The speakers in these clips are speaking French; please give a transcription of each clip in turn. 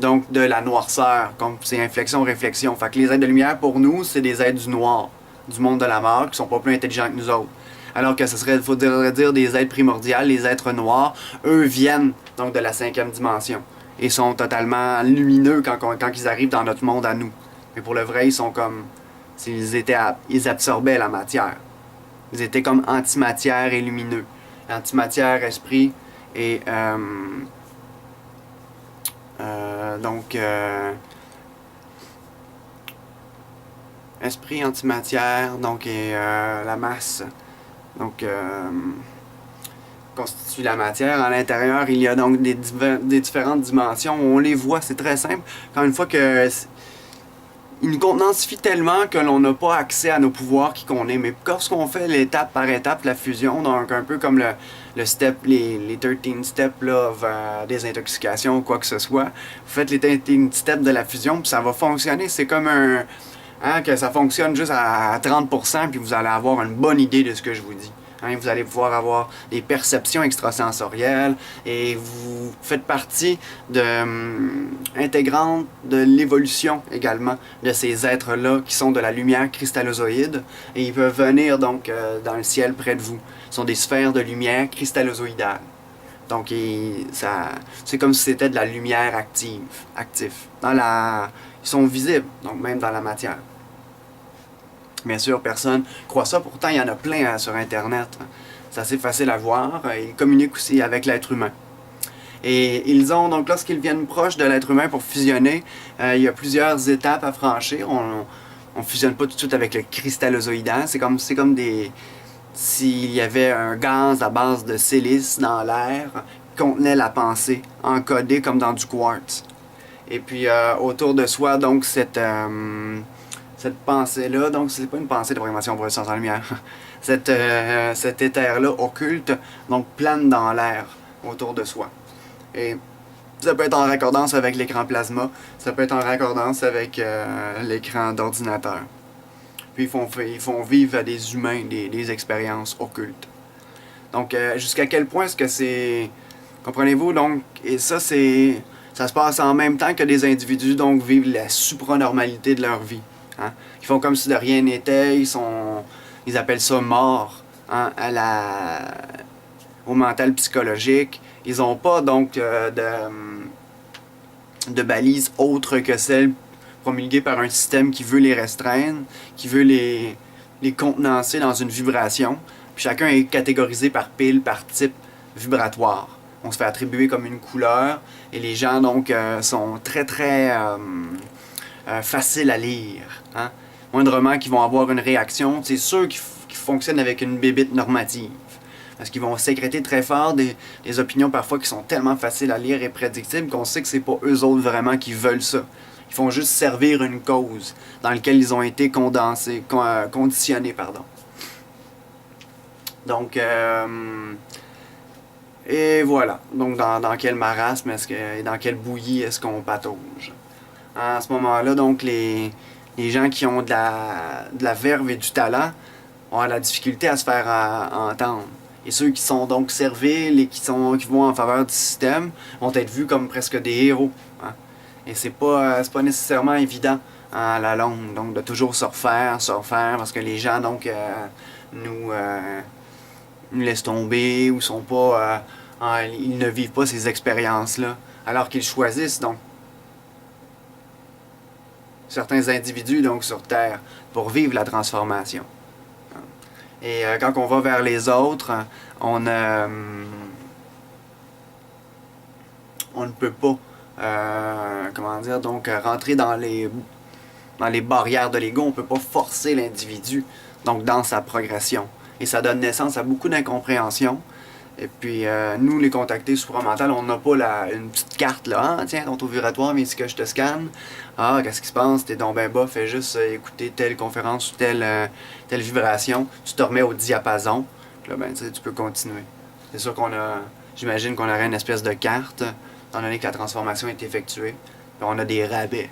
donc de la noirceur, comme c'est inflexion-réflexion. Fait que les êtres de lumière, pour nous, c'est des êtres du noir, du monde de la mort, qui sont pas plus intelligents que nous autres. Alors que ce serait, faudrait dire des êtres primordiaux, les êtres noirs, eux viennent donc de la cinquième dimension et sont totalement lumineux quand ils arrivent dans notre monde à nous. Mais pour le vrai, ils sont comme ils absorbaient la matière. Ils étaient comme antimatière et lumineux. Antimatière, esprit et donc esprit, antimatière, donc et la masse. Donc constitue la matière. À l'intérieur, il y a donc des différentes dimensions. On les voit, c'est très simple. Quand une fois que il nous condensifie tellement que l'on n'a pas accès à nos pouvoirs qu'on est. Mais lorsqu'on fait l'étape par étape, la fusion, donc un peu comme le step, les 13 steps là, vers des intoxications ou quoi que ce soit, vous faites les 13 steps de la fusion, puis ça va fonctionner. C'est comme un... Hein, que ça fonctionne juste à 30%, puis vous allez avoir une bonne idée de ce que je vous dis. Hein, vous allez pouvoir avoir des perceptions extrasensorielles et vous faites partie intégrante de l'évolution également de ces êtres-là qui sont de la lumière cristallozoïde et ils peuvent venir donc dans le ciel près de vous. Ce sont des sphères de lumière cristallozoïdales. Donc c'est comme si c'était de la lumière actif. Ils sont visibles, donc même dans la matière. Bien sûr, personne croit ça. Pourtant, il y en a plein sur Internet. C'est assez facile à voir. Ils communiquent aussi avec l'être humain. Et ils ont, donc lorsqu'ils viennent proches de l'être humain pour fusionner, il y a plusieurs étapes à franchir. On ne fusionne pas tout de suite avec le cristallozoïdal. C'est comme s'il y avait un gaz à base de silice dans l'air qui contenait la pensée, encodée comme dans du quartz. Et puis autour de soi, donc cette pensée-là, donc c'est pas une pensée de programmation pour le sens en lumière, cet éther-là occulte, donc plane dans l'air autour de soi. Et ça peut être en raccordance avec l'écran plasma, ça peut être en raccordance avec l'écran d'ordinateur. Puis ils font vivre à des humains des expériences occultes. Donc jusqu'à quel point est-ce que c'est... Comprenez-vous? Donc, et ça se passe en même temps que des individus donc vivent la supranormalité de leur vie. Hein? Ils font comme si de rien n'était, ils appellent ça mort, hein, au mental psychologique. Ils n'ont pas donc de balises autres que celles promulguées par un système qui veut les restreindre, qui veut les contenancer dans une vibration. Puis chacun est catégorisé par pile, par type vibratoire. On se fait attribuer comme une couleur et les gens donc sont très très faciles à lire. Hein? Moindrement qu'ils vont avoir une réaction, c'est ceux qui fonctionnent avec une bébite normative. Parce qu'ils vont sécréter très fort des opinions parfois qui sont tellement faciles à lire et prédictibles qu'on sait que c'est pas eux autres vraiment qui veulent ça. Ils font juste servir une cause dans laquelle ils ont été conditionnés. Pardon. Donc, et voilà. Donc, dans quel marasme et dans quelle bouillie est-ce qu'on patauge? À ce moment-là, donc, les gens qui ont de la verve et du talent ont la difficulté à se faire entendre. Et ceux qui sont donc serviles et qui vont en faveur du système vont être vus comme presque des héros. Hein? Et c'est pas nécessairement évident à la longue, donc de toujours se refaire, parce que les gens donc nous laissent tomber ou sont pas, ils ne vivent pas ces expériences-là, alors qu'ils choisissent donc certains individus donc sur Terre pour vivre la transformation. Et quand on va vers les autres, on ne peut pas donc rentrer dans les barrières de l'ego. On ne peut pas forcer l'individu donc dans sa progression. Et ça donne naissance à beaucoup d'incompréhension. Et puis, nous, les contactés supramentales, on n'a pas une petite carte là. Ah, tiens, ton taux vibratoire, viens ici que je te scanne. Ah, qu'est-ce qui se passe? T'es donc ben bas, fais juste écouter telle conférence ou telle vibration. Tu te remets au diapason. Puis là, ben, tu peux continuer. C'est sûr j'imagine qu'on aurait une espèce de carte, étant donné que la transformation est effectuée. Puis on a des rabais.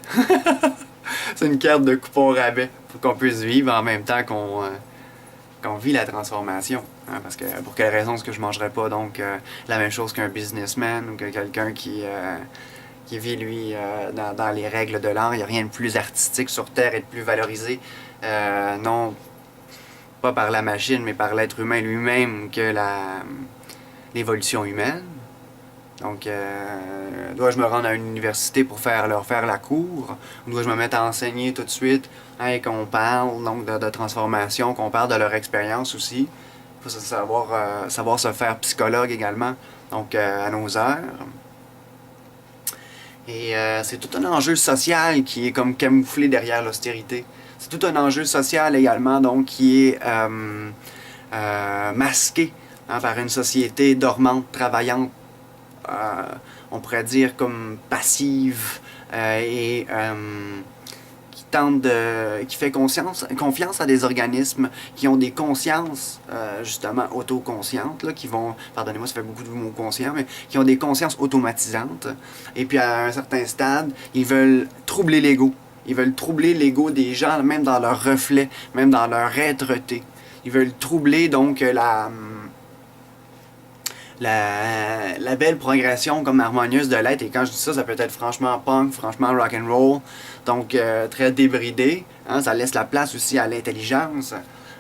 C'est une carte de coupon rabais pour qu'on puisse vivre en même temps qu'on vit la transformation. Hein, parce que pour quelle raison est-ce que je ne mangerais pas donc la même chose qu'un businessman ou que quelqu'un qui qui vit, lui, dans les règles de l'art. Il n'y a rien de plus artistique sur Terre et de plus valorisé, non pas par la machine, mais par l'être humain lui-même, que l'évolution humaine. Donc, dois-je me rendre à une université pour leur faire la cour? Ou dois-je me mettre à enseigner tout de suite, hein, et qu'on parle donc de transformation, qu'on parle de leur expérience aussi? Il faut savoir se faire psychologue également, donc à nos heures. Et c'est tout un enjeu social qui est comme camouflé derrière l'austérité. C'est tout un enjeu social également, donc qui est masqué, hein, par une société dormante, travaillante, on pourrait dire comme passive, et qui fait confiance à des organismes qui ont des consciences, justement autoconscientes, là, qui vont, pardonnez-moi, ça fait beaucoup de mots conscients, mais qui ont des consciences automatisantes. Et puis à un certain stade, ils veulent troubler l'ego. Ils veulent troubler l'ego des gens, même dans leur reflet, même dans leur être-té. Ils veulent troubler donc la belle progression comme harmonieuse de l'être. Et quand je dis ça, ça peut être franchement punk, franchement rock'n'roll, donc très débridé, hein, ça laisse la place aussi à l'intelligence,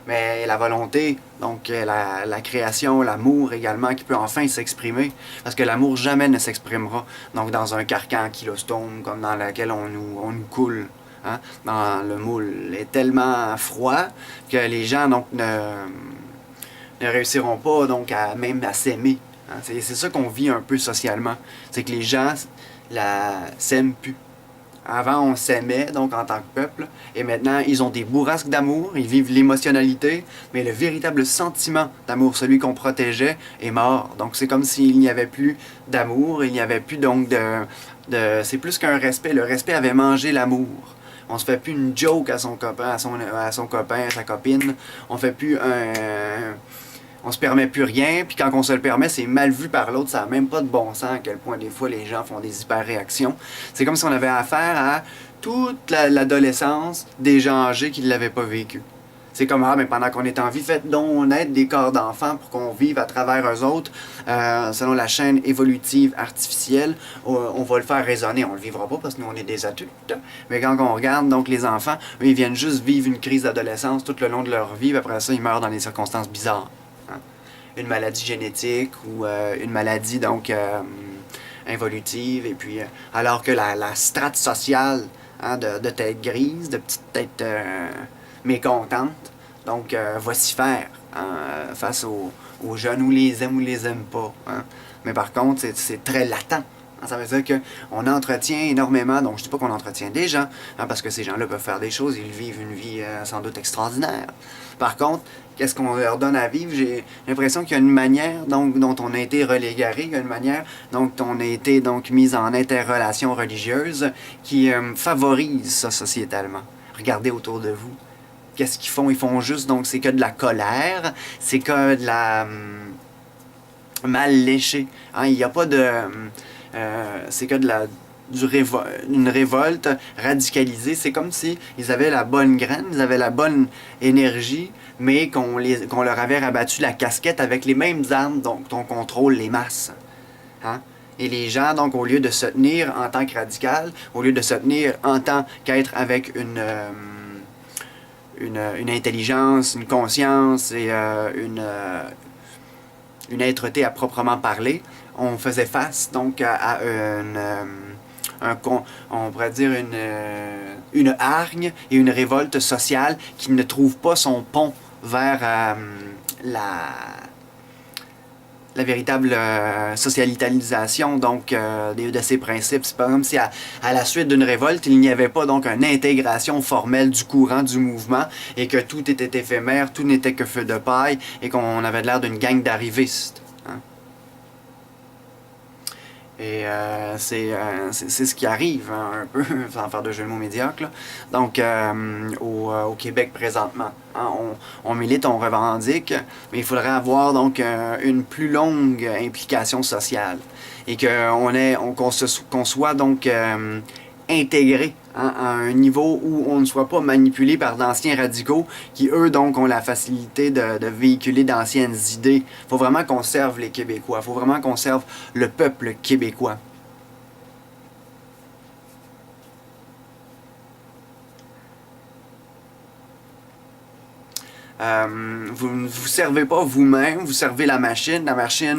mais la volonté, donc la création, l'amour également, qui peut enfin s'exprimer, parce que l'amour jamais ne s'exprimera donc dans un carcan kilostone comme dans lequel on nous coule. Hein, dans le moule est tellement froid que les gens donc ne réussiront pas donc même à s'aimer. Hein. C'est ça qu'on vit un peu socialement. C'est que les gens s'aiment plus. Avant, on s'aimait donc en tant que peuple, et maintenant, ils ont des bourrasques d'amour, ils vivent l'émotionnalité, mais le véritable sentiment d'amour, celui qu'on protégeait, est mort. Donc c'est comme s'il n'y avait plus d'amour, il n'y avait plus donc c'est plus qu'un respect. Le respect avait mangé l'amour. On se fait plus une joke à son copain, à son copain, à sa copine. On fait plus on se permet plus rien, puis quand on se le permet, c'est mal vu par l'autre, ça n'a même pas de bon sens à quel point des fois les gens font des hyper-réactions. C'est comme si on avait affaire à toute l'adolescence des gens âgés qui ne l'avaient pas vécu. C'est comme, mais pendant qu'on est en vie, faites donc naître des corps d'enfants pour qu'on vive à travers eux autres, selon la chaîne évolutive artificielle, on va le faire résonner. On ne le vivra pas parce que nous, on est des adultes. Mais quand on regarde donc les enfants, eux, ils viennent juste vivre une crise d'adolescence tout le long de leur vie, puis après ça, ils meurent dans des circonstances bizarres. Hein? Une maladie génétique ou une maladie donc involutive, et puis alors que la strate sociale, hein, de tête grise, de petite tête mécontente, donc va s'y faire, hein, face aux jeunes, ou les aiment ou les aiment pas. Hein. Mais par contre, c'est très latent. Ça veut dire qu'on entretient énormément, donc je ne dis pas qu'on entretient des gens, hein, parce que ces gens-là peuvent faire des choses, ils vivent une vie sans doute extraordinaire. Par contre, qu'est-ce qu'on leur donne à vivre? J'ai l'impression qu'il y a une manière donc, dont on a été relégaré, il y a une manière dont on a été donc mis en interrelation religieuse qui favorise ça sociétalement. Regardez autour de vous. Qu'est-ce qu'ils font? Ils font juste, donc c'est que de la colère, c'est que de la mal léché. Hein? Il n'y a pas de... c'est que de une révolte radicalisée. C'est comme si ils avaient la bonne graine, ils avaient la bonne énergie, mais qu'on leur avait rabattu la casquette avec les mêmes armes dont on contrôle les masses. Hein? Et les gens, donc, au lieu de se tenir en tant que radical, au lieu de se tenir en tant qu'être avec une intelligence, une conscience et une être-té à proprement parler, on faisait face donc à on pourrait dire une hargne et une révolte sociale qui ne trouve pas son pont vers la véritable socialisation donc de ces principes. C'est pas comme si à la suite d'une révolte, il n'y avait pas donc une intégration formelle du courant, du mouvement, et que tout était éphémère, tout n'était que feu de paille, et qu'on avait l'air d'une gang d'arrivistes. Hein? Et c'est ce qui arrive, hein, un peu, sans faire de jeu de mots médiocre, là. Donc au Québec présentement. Hein, on milite, on revendique, mais il faudrait avoir donc une plus longue implication sociale. Et qu'on soit donc intégré, hein, à un niveau où on ne soit pas manipulé par d'anciens radicaux qui, eux, donc, ont la facilité de véhiculer d'anciennes idées. Il faut vraiment qu'on serve les Québécois. Il faut vraiment qu'on serve le peuple québécois. Vous ne vous servez pas vous-même, vous servez la machine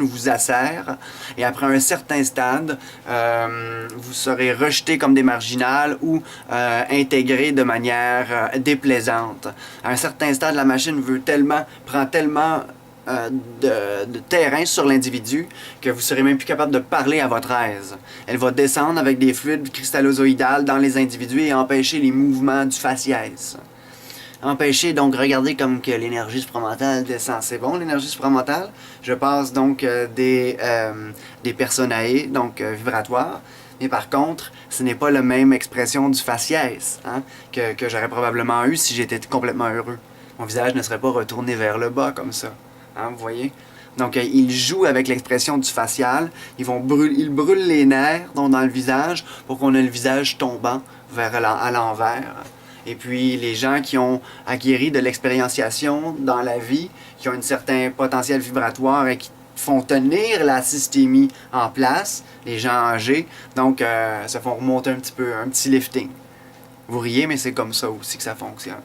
vous assert, et après un certain stade, vous serez rejeté comme des marginales ou intégré de manière déplaisante. À un certain stade, la machine prend tellement de terrain sur l'individu que vous serez même plus capable de parler à votre aise. Elle va descendre avec des fluides cristallosoïdales dans les individus et empêcher les mouvements du faciès. Empêcher, donc, regardez comme que l'énergie supramentale descend. C'est bon, l'énergie supramentale? Je passe donc des personae, donc vibratoires. Mais par contre, ce n'est pas la même expression du faciès hein, que j'aurais probablement eu si j'étais complètement heureux. Mon visage ne serait pas retourné vers le bas comme ça. Hein, vous voyez? Donc, ils jouent avec l'expression du facial. Ils brûlent les nerfs donc, dans le visage pour qu'on ait le visage tombant à l'envers. Et puis, les gens qui ont acquis de l'expérientiation dans la vie, qui ont un certain potentiel vibratoire et qui font tenir la systémie en place, les gens âgés, donc ça font remonter un petit peu, un petit lifting. Vous riez, mais c'est comme ça aussi que ça fonctionne.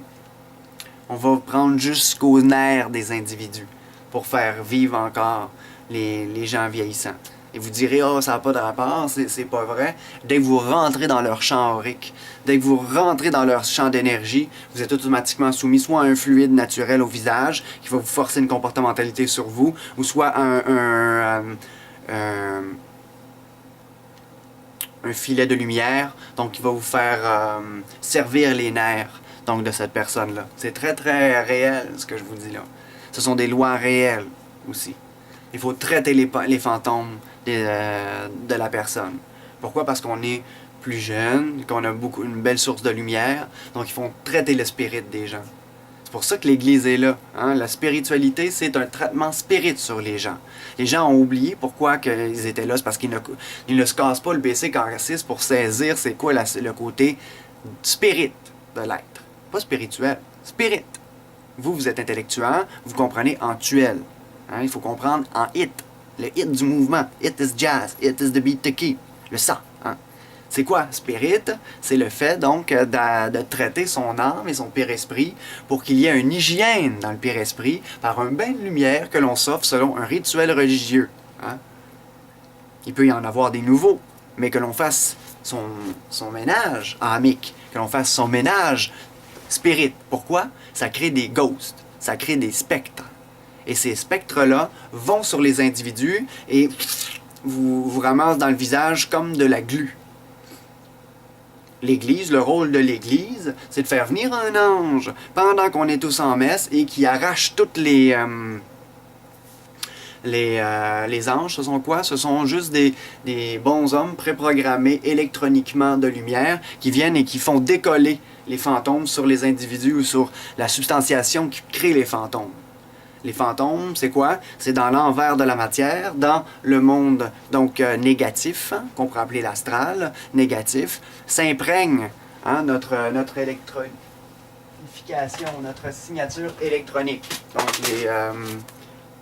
On va prendre jusqu'aux nerfs des individus pour faire vivre encore les gens vieillissants. Et vous direz, oh, ça n'a pas de rapport, c'est pas vrai. Dès que vous rentrez dans leur champ aurique, dès que vous rentrez dans leur champ d'énergie, vous êtes automatiquement soumis soit à un fluide naturel au visage qui va vous forcer une comportementalité sur vous, ou soit un filet de lumière, donc qui va vous faire servir les nerfs donc, de cette personne-là. C'est très très réel ce que je vous dis là. Ce sont des lois réelles aussi. Il faut traiter les fantômes de la personne. Pourquoi? Parce qu'on est plus jeune, qu'on a une belle source de lumière, donc ils font traiter le spirit des gens. C'est pour ça que l'Église est là. Hein? La spiritualité, c'est un traitement spirit sur les gens. Les gens ont oublié pourquoi ils étaient là, c'est parce qu'ils ne se cassent pas le BC-46 pour saisir c'est quoi le côté spirit de l'être. Pas spirituel, spirit. Vous êtes intellectuel, vous comprenez en tuel. Hein? Il faut comprendre en hit. Le hit du mouvement. Hit is jazz. Hit is the beat to keep. Le sang. Hein? C'est quoi, spirit? C'est le fait, donc, de traiter son âme et son père-esprit pour qu'il y ait une hygiène dans le père-esprit par un bain de lumière que l'on s'offre selon un rituel religieux. Hein? Il peut y en avoir des nouveaux, mais que l'on fasse son ménage âmique, que l'on fasse son ménage spirit. Pourquoi? Ça crée des ghosts. Ça crée des spectres. Et ces spectres-là vont sur les individus et vous ramassent dans le visage comme de la glu. L'Église, le rôle de l'Église, c'est de faire venir un ange pendant qu'on est tous en messe et qui arrache toutes les anges. Ce sont quoi? Ce sont juste des bons hommes préprogrammés électroniquement de lumière qui viennent et qui font décoller les fantômes sur les individus ou sur la substantiation qui crée les fantômes. Les fantômes, c'est quoi? C'est dans l'envers de la matière, dans le monde donc négatif, hein, qu'on pourrait appeler l'astral, négatif, s'imprègne hein, notre électronification, notre signature électronique.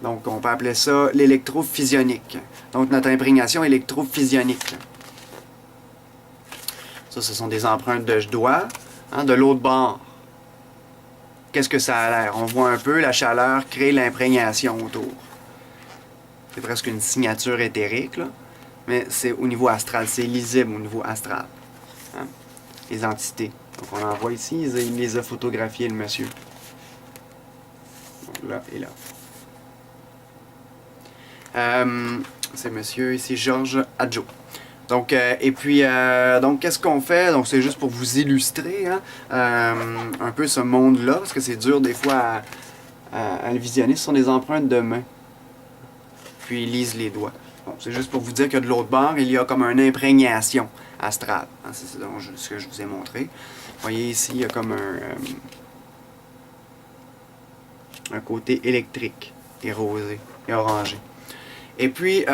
Donc on peut appeler ça l'électrophysionique. Donc notre imprégnation électrophysionique. Ça, ce sont des empreintes de doigts, hein, de l'autre bord. Qu'est-ce que ça a l'air? On voit un peu, la chaleur crée l'imprégnation autour. C'est presque une signature éthérique, là. Mais c'est au niveau astral, c'est lisible au niveau astral. Hein? Les entités. Donc on en voit ici, il les a photographiés, le monsieur. Donc là et là. C'est monsieur ici, Georges Adjo. Donc, donc qu'est-ce qu'on fait? Donc, c'est juste pour vous illustrer hein, un peu ce monde-là, parce que c'est dur des fois à le visionner. Ce sont des empreintes de main. Puis, ils lisent les doigts. Bon, c'est juste pour vous dire que de l'autre bord, il y a comme une imprégnation astrale. Hein, c'est ce que je vous ai montré. Vous voyez ici, il y a comme un côté électrique et rosé et orangé. Et puis,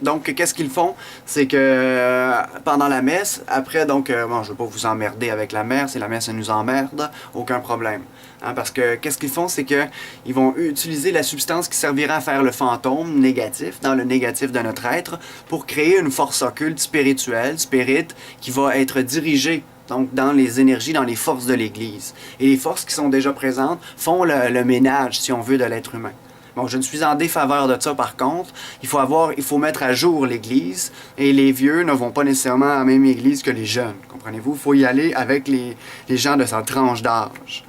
donc, qu'est-ce qu'ils font? C'est que pendant la messe, après, donc, bon, je ne veux pas vous emmerder avec la messe, si la messe nous emmerde, aucun problème. Hein, parce que, qu'est-ce qu'ils font? C'est qu'ils vont utiliser la substance qui servira à faire le fantôme négatif, dans le négatif de notre être, pour créer une force occulte spirituelle, spirit, qui va être dirigée donc dans les énergies, dans les forces de l'Église. Et les forces qui sont déjà présentes font le ménage, si on veut, de l'être humain. Bon, je ne suis en défaveur de ça, par contre. Il faut mettre à jour l'Église, et les vieux ne vont pas nécessairement à la même Église que les jeunes, comprenez-vous? Il faut y aller avec les gens de sa tranche d'âge.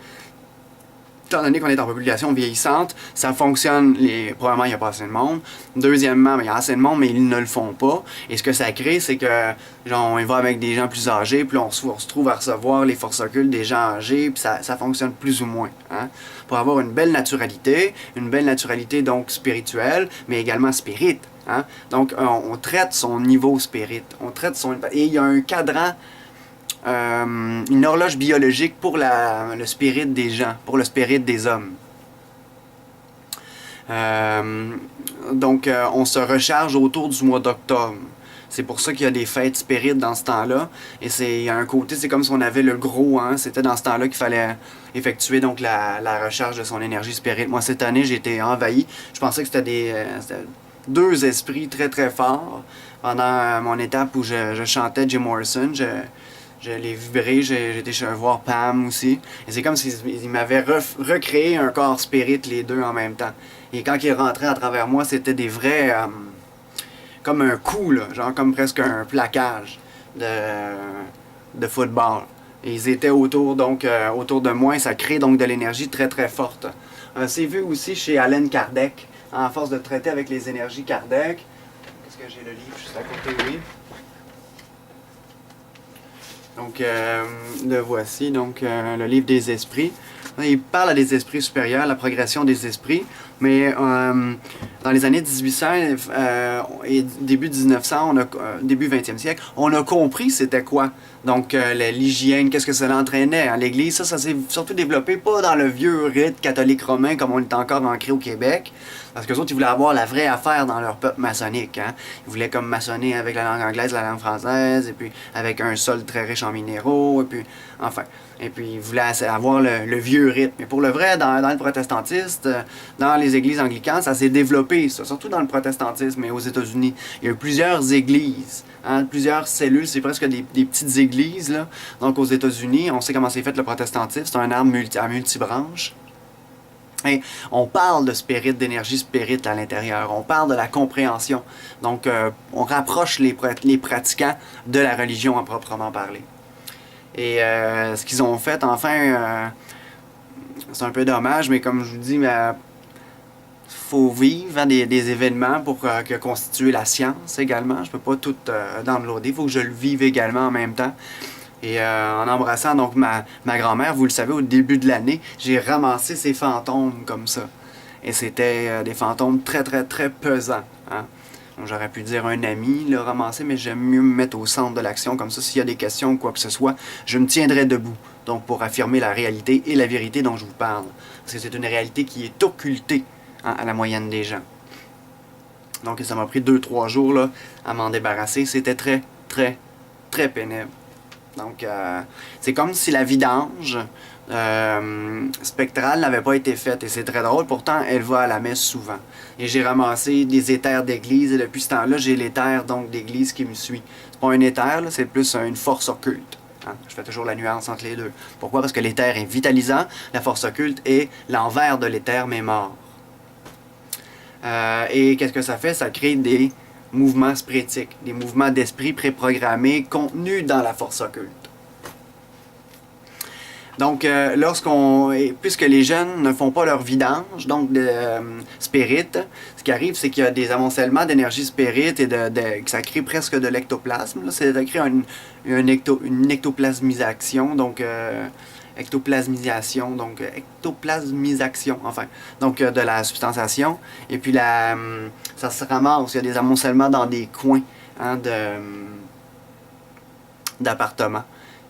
Étant donné qu'on est en population vieillissante, ça fonctionne, premièrement, il n'y a pas assez de monde. Deuxièmement, il y a assez de monde, mais ils ne le font pas. Et ce que ça crée, c'est que, genre, on va avec des gens plus âgés, puis on se trouve à recevoir les forces occultes des gens âgés, puis ça fonctionne plus ou moins. Hein? Pour avoir une belle naturalité donc spirituelle, mais également spirite. Hein? Donc, on traite son niveau spirit, et il y a un cadran, une horloge biologique pour le spirit des gens, pour le spirit des hommes. Donc, on se recharge autour du mois d'octobre. C'est pour ça qu'il y a des fêtes spirites dans ce temps-là. Et il y a un côté, c'est comme si on avait le gros, hein. C'était dans ce temps-là qu'il fallait effectuer donc la recharge de son énergie spirit. Moi, cette année, j'ai été envahi. Je pensais que c'était deux esprits très très forts. Pendant mon étape où je chantais Jim Morrison, je l'ai vibré, j'ai été voir Pam aussi. Et c'est comme s'ils m'avaient recréé un corps spirit, les deux en même temps. Et quand ils rentraient à travers moi, c'était des vrais... comme un coup, là, genre comme presque un plaquage de football. Et ils étaient autour de moi, et ça crée donc de l'énergie très très forte. C'est vu aussi chez Allan Kardec, en force de traiter avec les énergies Kardec. Est-ce que j'ai le livre juste à côté? Oui. Donc, le voici, donc le livre des esprits. Il parle à des esprits supérieurs, la progression des esprits, mais dans les années 1800 et début 1900, début 20e siècle, on a compris c'était quoi. Donc, l'hygiène, qu'est-ce que ça entraînait à l'Église. Ça s'est surtout développé pas dans le vieux rite catholique romain comme on est encore ancré au Québec, parce qu'eux autres, ils voulaient avoir la vraie affaire dans leur peuple maçonnique. Hein? Ils voulaient comme maçonner avec la langue anglaise, la langue française, et puis avec un sol très riche en minéraux, et puis, enfin... Et puis, ils voulaient avoir le vieux rite. Mais pour le vrai, dans le protestantisme, dans les églises anglicanes, ça s'est développé, ça, surtout dans le protestantisme et aux États-Unis. Il y a eu plusieurs églises, hein, plusieurs cellules, c'est presque des petites églises. Là. Donc, aux États-Unis, on sait comment c'est fait le protestantisme, c'est un arbre à multibranches. Et on parle de spirit, d'énergie spirit à l'intérieur. On parle de la compréhension. Donc, on rapproche les pratiquants de la religion à proprement parler. Et ce qu'ils ont fait, enfin, c'est un peu dommage, mais comme je vous dis, faut vivre hein, des événements pour constituer la science également. Je peux pas tout downloader, il faut que je le vive également en même temps. Et en embrassant donc ma grand-mère, vous le savez, au début de l'année, j'ai ramassé ces fantômes comme ça. Et c'était des fantômes très très très pesants. Hein. J'aurais pu dire un ami le ramasser, mais j'aime mieux me mettre au centre de l'action. Comme ça, s'il y a des questions ou quoi que ce soit, je me tiendrai debout. Donc, pour affirmer la réalité et la vérité dont je vous parle. Parce que c'est une réalité qui est occultée hein, à la moyenne des gens. Donc, ça m'a pris 2-3 jours là, à m'en débarrasser. C'était très, très, très pénible. Donc, c'est comme si la vidange spectrale n'avait pas été faite. Et c'est très drôle, pourtant, elle va à la messe souvent. Et j'ai ramassé des éthers d'église, et depuis ce temps-là, j'ai l'éther d'église qui me suit. C'est pas un éther, c'est plus une force occulte. Hein? Je fais toujours la nuance entre les deux. Pourquoi? Parce que l'éther est vitalisant, la force occulte est l'envers de l'éther, mais mort. Et qu'est-ce que ça fait? Ça crée des mouvements spiritiques, des mouvements d'esprit préprogrammés contenus dans la force occulte. Donc, puisque les jeunes ne font pas leur vidange, donc de spirit, ce qui arrive, c'est qu'il y a des amoncellements d'énergie spirit et que ça crée presque de l'ectoplasme. Ça crée une ectoplasmisation, donc ectoplasmisation, enfin, donc de la substantiation. Et puis ça se ramasse, il y a des amoncellements dans des coins hein, d'appartements.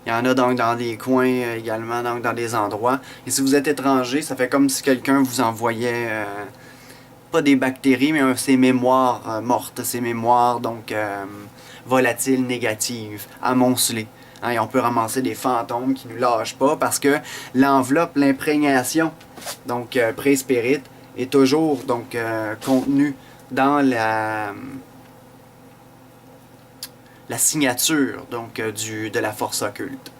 Il y en a donc dans des coins également, donc dans des endroits. Et si vous êtes étranger, ça fait comme si quelqu'un vous envoyait, pas des bactéries, mais ses mémoires mortes, ses mémoires donc volatiles, négatives, amoncelées. Hein, et on peut ramasser des fantômes qui ne nous lâchent pas parce que l'enveloppe, l'imprégnation, donc pré-spirit, est toujours donc contenue dans la signature donc, de la force occulte.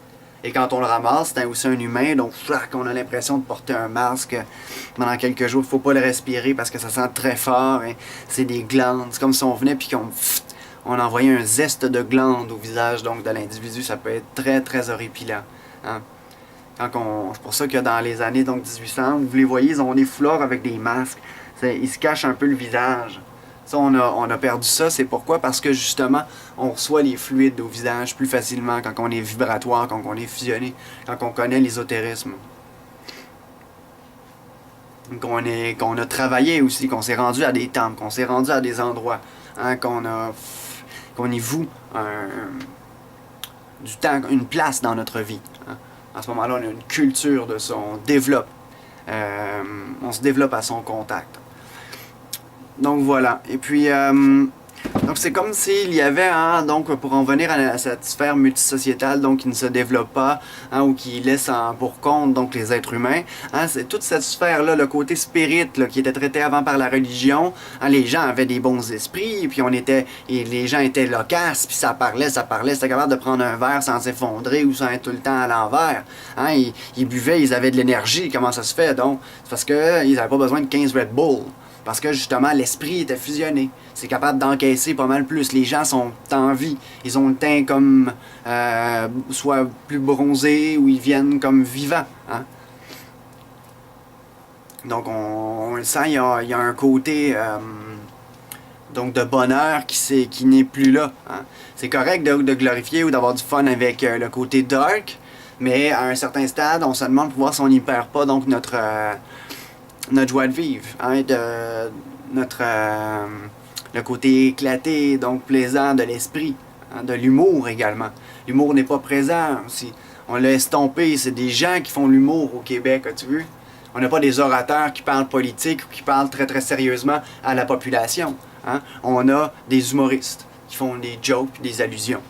Et quand on le ramasse, c'est aussi un humain, donc on a l'impression de porter un masque pendant quelques jours. Il ne faut pas le respirer parce que ça sent très fort. Hein. C'est des glandes. C'est comme si on venait et on envoyait un zeste de glandes au visage donc, de l'individu. Ça peut être très, très horripilant. Hein. C'est pour ça que dans les années donc, 1800, vous les voyez, ils ont des foulards avec des masques. Ils se cachent un peu le visage. Ça, on a perdu ça. C'est pourquoi? Parce que justement, on reçoit les fluides au visage plus facilement quand on est vibratoire, quand on est fusionné, quand on connaît l'ésotérisme. Qu'on a travaillé aussi, qu'on s'est rendu à des temples, qu'on s'est rendu à des endroits, hein, qu'on y voue du temps, une place dans notre vie. Hein. À ce moment-là, on a une culture de ça, on développe. On se développe à son contact. Donc voilà. Et puis, donc c'est comme s'il y avait, hein, donc pour en venir à cette sphère multisociétale, donc qui ne se développe pas, hein, ou qui laisse pour compte donc les êtres humains, hein, c'est toute cette sphère-là, le côté spirit là, qui était traité avant par la religion. Hein, les gens avaient des bons esprits, puis les gens étaient loquaces, puis ça parlait, c'était capable de prendre un verre sans s'effondrer ou sans être tout le temps à l'envers. Hein, ils buvaient, ils avaient de l'énergie. Comment ça se fait donc? C'est parce qu'ils n'avaient pas besoin de 15 Red Bull. Parce que justement, l'esprit était fusionné. C'est capable d'encaisser pas mal plus. Les gens sont en vie. Ils ont le teint comme soit plus bronzé ou ils viennent comme vivants. Hein? Donc on le sent, il y a un côté donc de bonheur qui n'est plus là. Hein? C'est correct de glorifier ou d'avoir du fun avec le côté dark, mais à un certain stade, on se demande de pouvoir si on n'y perd pas donc notre joie de vivre, hein, le côté éclaté, donc plaisant de l'esprit, hein, de l'humour également. L'humour n'est pas présent aussi. On l'a estompé, c'est des gens qui font l'humour au Québec, as-tu vu? On n'a pas des orateurs qui parlent politique ou qui parlent très très sérieusement à la population. Hein? On a des humoristes qui font des jokes et des allusions.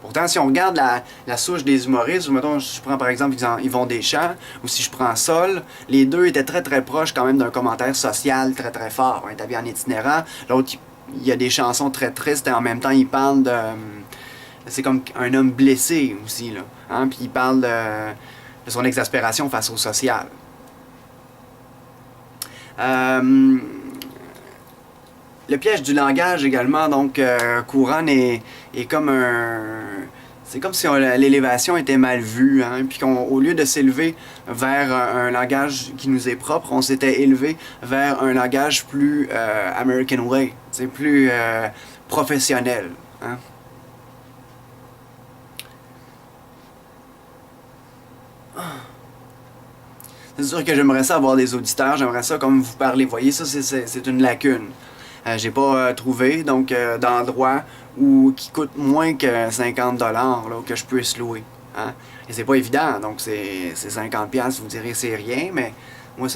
Pourtant, si on regarde la souche des humoristes, ou mettons, je prends par exemple Yvon Deschamps, ou si je prends Sol, les deux étaient très très proches quand même d'un commentaire social très très fort. Un est habillé en itinérant, l'autre, il y a des chansons très tristes et en même temps, il parle de... C'est comme un homme blessé aussi, là. Hein? Puis il parle de son exaspération face au social. Le piège du langage également, donc Couronne est comme un... C'est comme si l'élévation était mal vue, hein, puis qu'au lieu de s'élever vers un langage qui nous est propre, on s'était élevé vers un langage plus American Way, c'est plus professionnel. Hein. C'est sûr que j'aimerais ça avoir des auditeurs, j'aimerais ça comme vous parler. Vous voyez, ça c'est une lacune. J'ai pas trouvé donc d'endroit qui coûte moins que 50$ là, que je puisse louer. Hein? Et c'est pas évident, donc c'est 50$, vous direz c'est rien, mais moi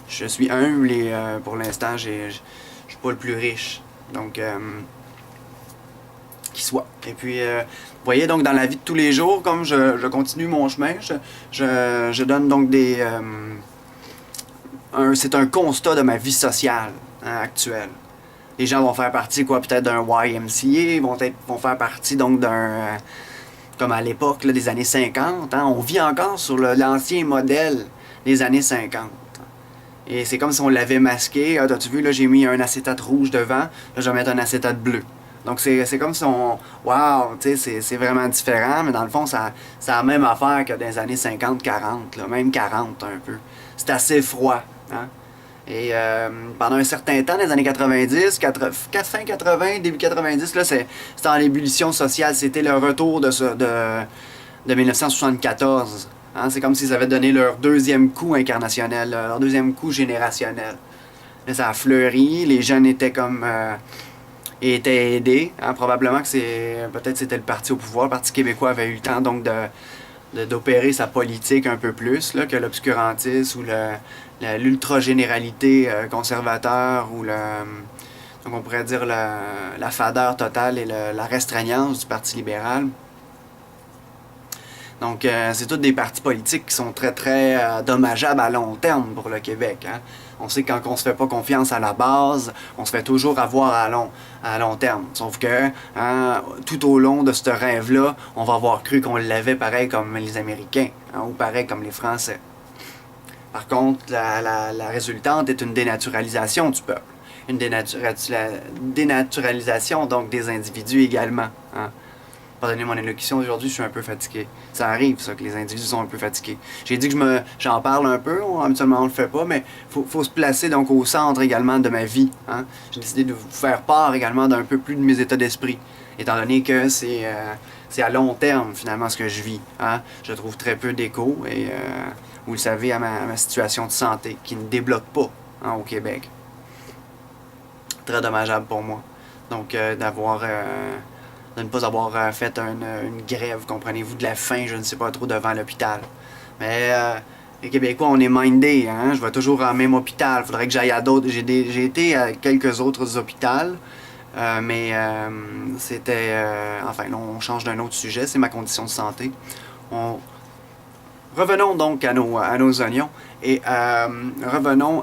je suis humble et pour l'instant je suis pas le plus riche. Donc qui soit. Et puis vous voyez donc dans la vie de tous les jours, comme je continue mon chemin, je donne donc c'est un constat de ma vie sociale. Hein, actuelle. Les gens vont faire partie peut-être d'un YMCA, vont faire partie donc d'un comme à l'époque des années 50. Hein, on vit encore sur l'ancien modèle des années 50. Et c'est comme si on l'avait masqué. Ah, as-tu vu, là j'ai mis un acétate rouge devant, là je vais mettre un acétate bleu. Donc c'est comme si on... Wow, tu sais, c'est vraiment différent, mais dans le fond, c'est la même affaire que dans les années 50-40, même 40 un peu. C'est assez froid. Hein? Et pendant un certain temps, dans les années 90, fin 80, début 90, là, c'était en ébullition sociale. C'était le retour de 1974. Hein? C'est comme s'ils avaient donné leur deuxième coup incarnationnel, leur deuxième coup générationnel. Là, ça a fleuri, les jeunes étaient étaient aidés. Hein? Probablement que peut-être c'était le parti au pouvoir. Le Parti québécois avait eu le temps donc d'opérer sa politique un peu plus là, que l'obscurantisme ou l'ultra-généralité conservateur ou donc on pourrait dire la fadeur totale et la restreignance du Parti libéral. Donc, c'est tous des partis politiques qui sont très, très dommageables à long terme pour le Québec. Hein. On sait que quand on ne se fait pas confiance à la base, on se fait toujours avoir à long terme. Sauf que, hein, tout au long de ce rêve-là, on va avoir cru qu'on l'avait pareil comme les Américains, hein, ou pareil comme les Français. Par contre, la résultante est une dénaturalisation du peuple. Une dénaturalisation donc des individus également. Hein. Pardonnez mon élocution aujourd'hui, je suis un peu fatigué. Ça arrive, ça, que les individus sont un peu fatigués. J'ai dit que j'en parle un peu, habituellement on le fait pas, mais faut se placer donc au centre également de ma vie. Hein. J'ai décidé de vous faire part également d'un peu plus de mes états d'esprit, étant donné que c'est à long terme finalement ce que je vis. Hein. Je trouve très peu d'écho et vous le savez à ma situation de santé qui ne débloque pas, hein, au Québec. Très dommageable pour moi. Donc de ne pas avoir fait une grève, comprenez-vous, de la faim, je ne sais pas trop, devant l'hôpital. Mais les Québécois, on est mindés, hein? Je vais toujours au même hôpital. Il faudrait que j'aille à d'autres. J'ai été à quelques autres hôpitaux, mais c'était... enfin, là, on change d'un autre sujet, c'est ma condition de santé. Revenons donc à nos oignons et revenons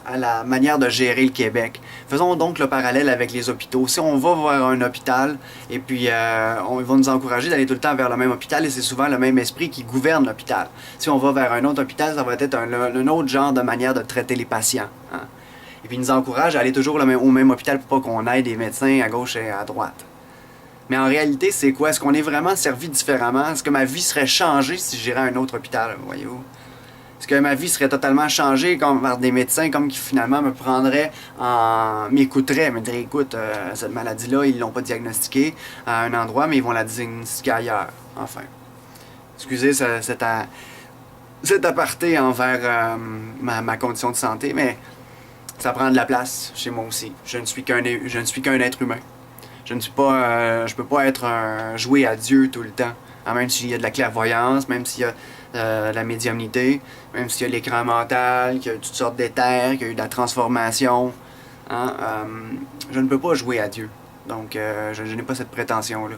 à la manière de gérer le Québec. Faisons donc le parallèle avec les hôpitaux. Si on va vers un hôpital, et puis on va nous encourager d'aller tout le temps vers le même hôpital, et c'est souvent le même esprit qui gouverne l'hôpital. Si on va vers un autre hôpital, ça va être un autre genre de manière de traiter les patients. Hein. Et puis ils nous encouragent à aller toujours au même hôpital pour pas qu'on aille des médecins à gauche et à droite. Mais en réalité, c'est quoi? Est-ce qu'on est vraiment servi différemment? Est-ce que ma vie serait changée si j'irais à un autre hôpital, voyez-vous? Est-ce que ma vie serait totalement changée par des médecins comme qui finalement m'écouteraient, me diraient, écoute, cette maladie-là, ils l'ont pas diagnostiquée à un endroit, mais ils vont la diagnostiquer ailleurs. Enfin. Excusez cet aparté envers ma condition de santé, mais ça prend de la place chez moi aussi. Je ne suis qu'un être humain. Je peux pas être joué à Dieu tout le temps. Hein, même s'il y a de la clairvoyance, même s'il y a la médiumnité, même s'il y a l'écran mental, qu'il y a toutes sortes d'éthers, qu'il y a eu de la transformation. Hein, je ne peux pas jouer à Dieu. Donc, je n'ai pas cette prétention-là.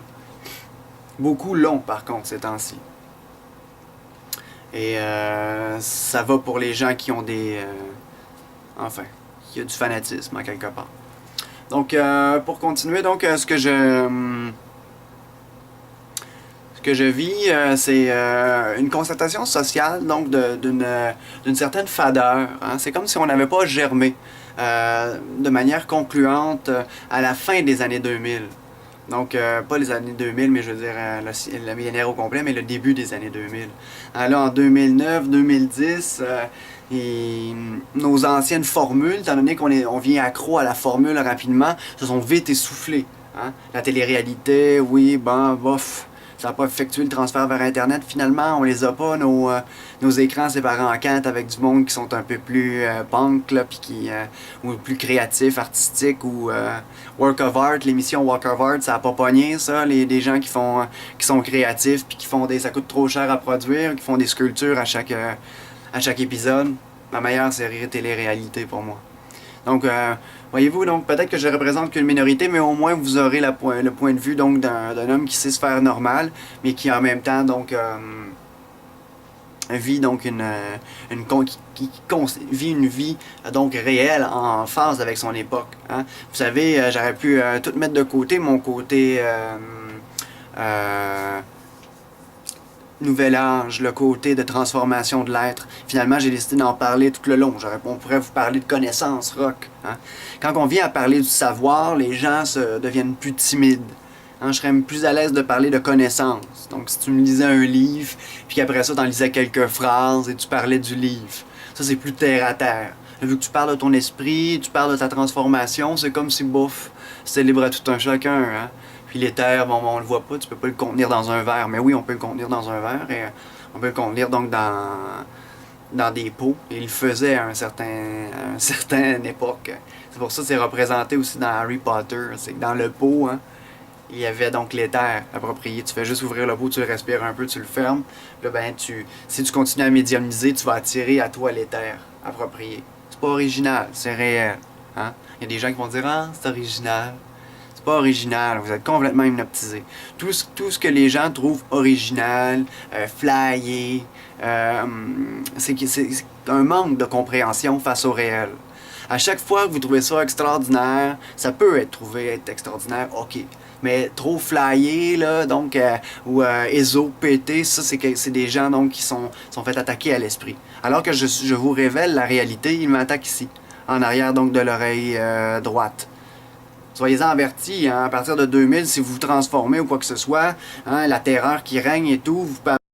Beaucoup l'ont, par contre, ces temps-ci. Et ça va pour les gens qui ont enfin, qui a du fanatisme, en quelque part. Donc, pour continuer, donc, ce que je vis, c'est une constatation sociale, donc, d'une certaine fadeur. Hein. C'est comme si on n'avait pas germé de manière concluante à la fin des années 2000. Donc, pas les années 2000, mais je veux dire le millénaire au complet, mais le début des années 2000. Là, en 2009, 2010... et nos anciennes formules, étant donné qu'on vient accro à la formule rapidement, se sont vite essoufflées. Hein? La télé-réalité, oui, bof, ça n'a pas effectué le transfert vers Internet. Finalement, on les a pas, nos écrans séparés en quatre avec du monde qui sont un peu plus punk, là, puis ou plus créatifs, artistiques, ou Work of Art. L'émission Work of Art, ça n'a pas pogné, ça. Des gens qui sont créatifs, puis qui font ça coûte trop cher à produire, qui font des sculptures à chaque épisode. Ma meilleure série télé-réalité pour moi. Donc, voyez-vous, donc peut-être que je représente qu'une minorité, mais au moins vous aurez le point de vue donc d'un homme qui sait se faire normal, mais qui en même temps donc vit donc vit une vie donc réelle en phase avec son époque. Hein. Vous savez, j'aurais pu tout mettre de côté mon côté nouvel âge, le côté de transformation de l'être. Finalement, j'ai décidé d'en parler tout le long. On pourrait vous parler de connaissances, rock. Hein. Quand on vient à parler du savoir, les gens deviennent plus timides. Hein, je serais plus à l'aise de parler de connaissances. Donc, si tu me lisais un livre, puis qu'après ça, tu en lisais quelques phrases et tu parlais du livre. Ça, c'est plus terre à terre. Vu que tu parles de ton esprit, tu parles de ta transformation, c'est comme si, bouf, c'était libre à tout un chacun. Hein. Puis l'éther, on le voit pas, tu peux pas le contenir dans un verre. Mais oui, on peut le contenir dans un verre et on peut le contenir donc dans des pots. Et il le faisait à une certaine époque. C'est pour ça que c'est représenté aussi dans Harry Potter. C'est que dans le pot, hein, il y avait donc l'éther approprié. Tu fais juste ouvrir le pot, tu le respires un peu, tu le fermes. Puis là, si tu continues à médiumniser, tu vas attirer à toi l'éther approprié. C'est pas original, c'est réel. Hein? Il y a des gens qui vont dire « Ah, c'est original ». C'est pas original, vous êtes complètement hypnotisé. Tout ce que les gens trouvent original, flyé, c'est un manque de compréhension face au réel. À chaque fois que vous trouvez ça extraordinaire, ça peut être extraordinaire, ok. Mais trop flyé, là, donc, ou éso, pété, ça, c'est des gens donc, qui sont fait attaquer à l'esprit. Alors que je vous révèle la réalité, ils m'attaquent ici, en arrière donc de l'oreille droite. Soyez-en avertis, hein, à partir de 2000, si vous vous transformez ou quoi que ce soit, hein, la terreur qui règne et tout, vous